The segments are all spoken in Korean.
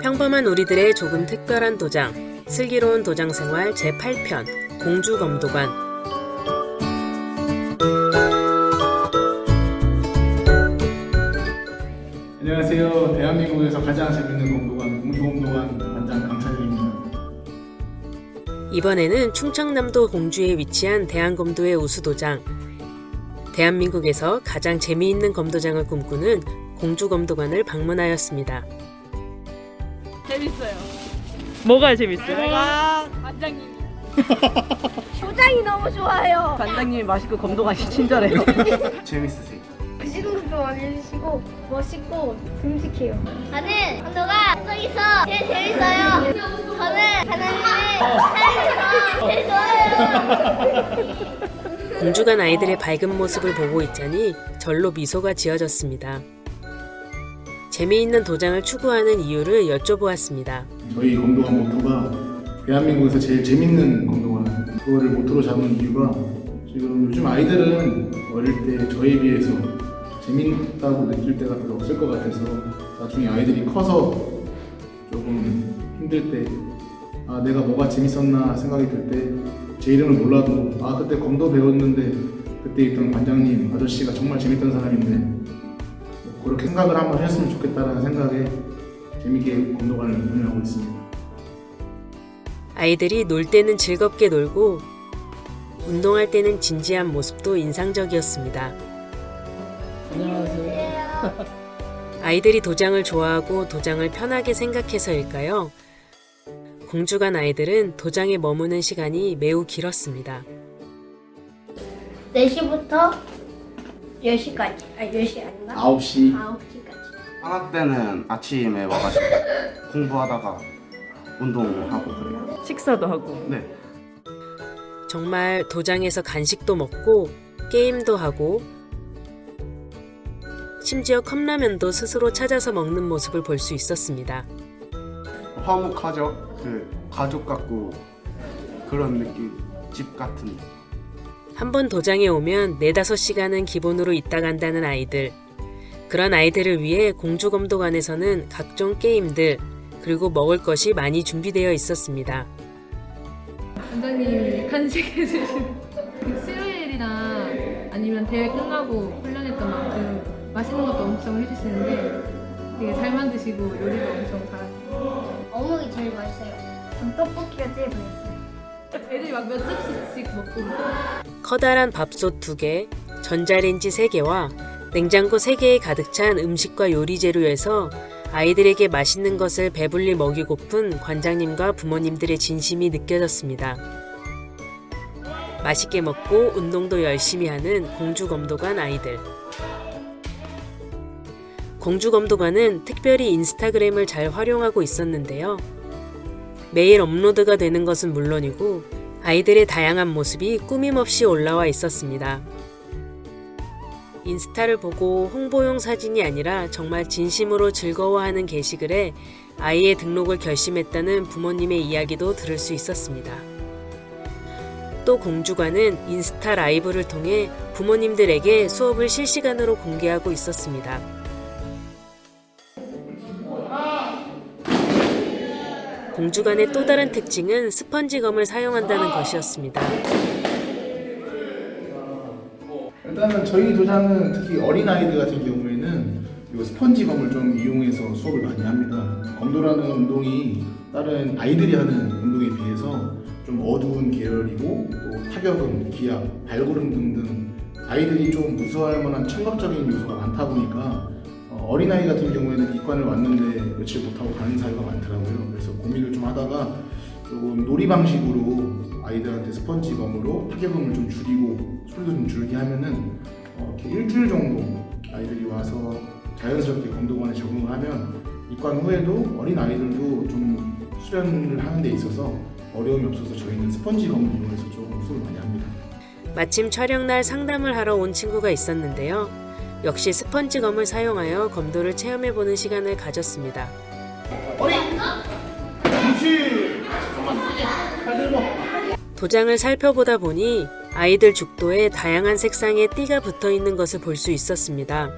평범한 우리들의 조금 특별한 도장, 슬기로운 도장생활 제8편 공주검도관. 안녕하세요. 대한민국에서 가장 재밌는 검도관 공주검도관 관장 강찬일입니다. 이번에는 충청남도 공주에 위치한 대한검도의 우수도장, 대한민국에서 가장 재미있는 검도장을 꿈꾸는 공주검도관을 방문하였습니다. 재밌어요. 뭐가 재밌어요? 제가 관장님이 도장이 너무 좋아요. 관장님이 맛있고 검도관이 친절해요. 재밌으세요? 시는 것도 많이 해주시고 멋있고 듬직해요. 저는 건도가 저기서 제일 재밌어요. 저는 가나님의 사랑해서 제일 좋아요. 공주관 아이들의 밝은 모습을 보고 있자니 절로 미소가 지어졌습니다. 재미있는 도장을 추구하는 이유를 여쭤보았습니다. 저희 검도관 모토가 대한민국에서 제일 재밌는 검도관, 그거를 모토로 잡은 이유가 지금 요즘 아이들은 어릴 때 저에 비해서 재밌다고 느낄 때가 별로 없을 것 같아서 나중에 아이들이 커서 조금 힘들 때 내가 뭐가 재밌었나 생각이 들 때 제 이름을 몰라도 그때 검도 배웠는데 그때 있던 관장님 아저씨가 정말 재밌던 사람인데 그렇게 생각을 한번 했으면 좋겠다는 생각에 재밌게 검도관을 운영하고 있습니다. 아이들이 놀 때는 즐겁게 놀고 운동할 때는 진지한 모습도 인상적이었습니다. 안녕하세요. 아이들이 도장을 좋아하고 도장을 편하게 생각해서일까요? 공주관 아이들은 도장에 머무는 시간이 매우 길었습니다. 4시부터 10시까지. 10시 아닌가? 9시 9시까지. 방학 때는 아침에 와가지고 공부하다가 운동하고 그래요. 식사도 하고. 네. 정말 도장에서 간식도 먹고 게임도 하고 심지어 컵라면도 스스로 찾아서 먹는 모습을 볼 수 있었습니다. 화목하죠. 가족 같고 그런 느낌, 집 같은. 한 번 도장에 오면 4-5시간은 기본으로 있다 간다는 아이들. 그런 아이들을 위해 공주검도관에서는 각종 게임들 그리고 먹을 것이 많이 준비되어 있었습니다. 원장님이 간식해주신 수요일이나 아니면 대회 끝나고 훈련했던 만큼 맛있는 것도 엄청 해주시는데 되게 잘 만드시고 요리도 엄청 잘하시고 어묵이 제일 맛있어요. 전 떡볶이가 제일 맛있어요. 애들이 막 몇 접시씩 먹고 커다란 밥솥 2개, 전자레인지 3개와 냉장고 3개에 가득 찬 음식과 요리 재료에서 아이들에게 맛있는 것을 배불리 먹이고픈 관장님과 부모님들의 진심이 느껴졌습니다. 맛있게 먹고 운동도 열심히 하는 공주검도관 아이들. 공주검도관은 특별히 인스타그램을 잘 활용하고 있었는데요. 매일 업로드가 되는 것은 물론이고 아이들의 다양한 모습이 꾸밈없이 올라와 있었습니다. 인스타를 보고 홍보용 사진이 아니라 정말 진심으로 즐거워하는 게시글에 아이의 등록을 결심했다는 부모님의 이야기도 들을 수 있었습니다. 또 공주관은 인스타 라이브를 통해 부모님들에게 수업을 실시간으로 공개하고 있었습니다. 공주관의 또 다른 특징은 스펀지검을 사용한다는 것이었습니다. 일단은 저희 도장은 특히 어린아이들 같은 경우에는 이 스펀지검을 좀 이용해서 수업을 많이 합니다. 검도라는 운동이 다른 아이들이 하는 운동에 비해서 좀 어두운 계열이고 또 타격음, 기압, 발걸음 등등 아이들이 좀 무서워할 만한 청각적인 요소가 많다 보니까 어린아이 같은 경우에는 이관을 왔는데 며칠 못하고 가는 사유가 많더라고요. 그래서 고민을 좀 하다가 조금 놀이 방식으로 아이들한테 스펀지검으로 타격음을 좀 줄이고 소리도 좀 줄게 하면은 이렇게 일주일 정도 아이들이 와서 자연스럽게 검도관에 적응을 하면 입관 후에도 어린 아이들도 좀 수련을 하는 데 있어서 어려움이 없어서 저희는 스펀지검을 이용해서 조금 수업을 많이 합니다. 마침 촬영날 상담을 하러 온 친구가 있었는데요. 역시 스펀지검을 사용하여 검도를 체험해보는 시간을 가졌습니다. 도장을 살펴보다 보니 아이들 죽도에 다양한 색상의 띠가 붙어 있는 것을 볼 수 있었습니다.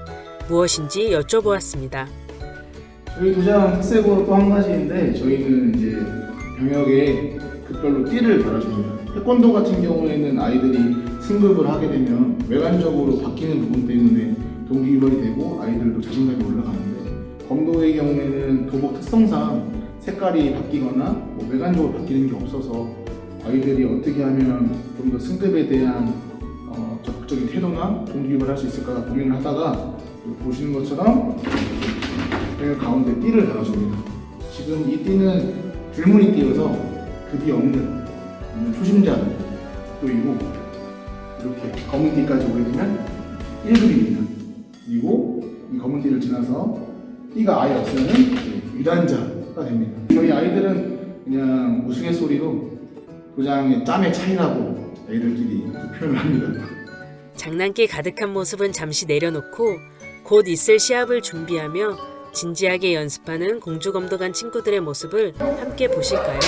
무엇인지 여쭤보았습니다. 저희 도장 특색으로 또 한 가지인데 저희는 이제 병역에 급별로 띠를 달아줍니다. 태권도 같은 경우에는 아이들이 승급을 하게 되면 외관적으로 바뀌는 부분 때문에 동기유발이 되고 아이들도 자신감이 올라가는데 검도의 경우에는 도복 특성상 색깔이 바뀌거나 뭐 외관적으로 바뀌는 게 없어서 아이들이 어떻게 하면 좀 더 승급에 대한 적극적인 태도나 동기유발을 할 수 있을까 고민을 하다가 보시는 것처럼 병역 가운데 띠를 달아줍니다. 지금 이 띠는 줄무늬 띠여서 급이 없는 초심자 또이고 이렇게 검은 띠까지 오게 되면 1급입니다. 그리고 이 검은 띠를 지나서 띠가 아예 없으면 유단자가 됩니다. 저희 아이들은 그냥 우스갯소리로 도장의 짬의 차이라고 애들끼리 표현을 합니다. 장난기 가득한 모습은 잠시 내려놓고 곧 있을 시합을 준비하며 진지하게 연습하는 공주검도관 친구들의 모습을 함께 보실까요?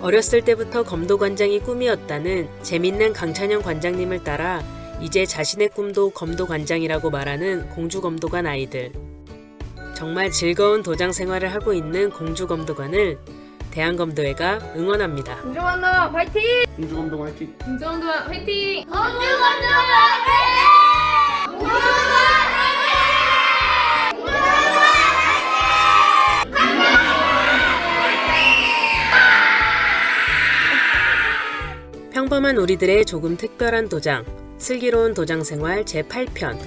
어렸을 때부터 검도관장이 꿈이었다는 재밌는 강찬영 관장님을 따라 이제 자신의 꿈도 검도관장이라고 말하는 공주검도관 아이들. 정말 즐거운 도장 생활을 하고 있는 공주검도관을 대한검도회가 응원합니다. 공주만나 파이팅! 공주검도관 화이팅! 공주검도관 화이팅! 평범한 우리들의 조금 특별한 도장, 슬기로운 도장 생활 제8편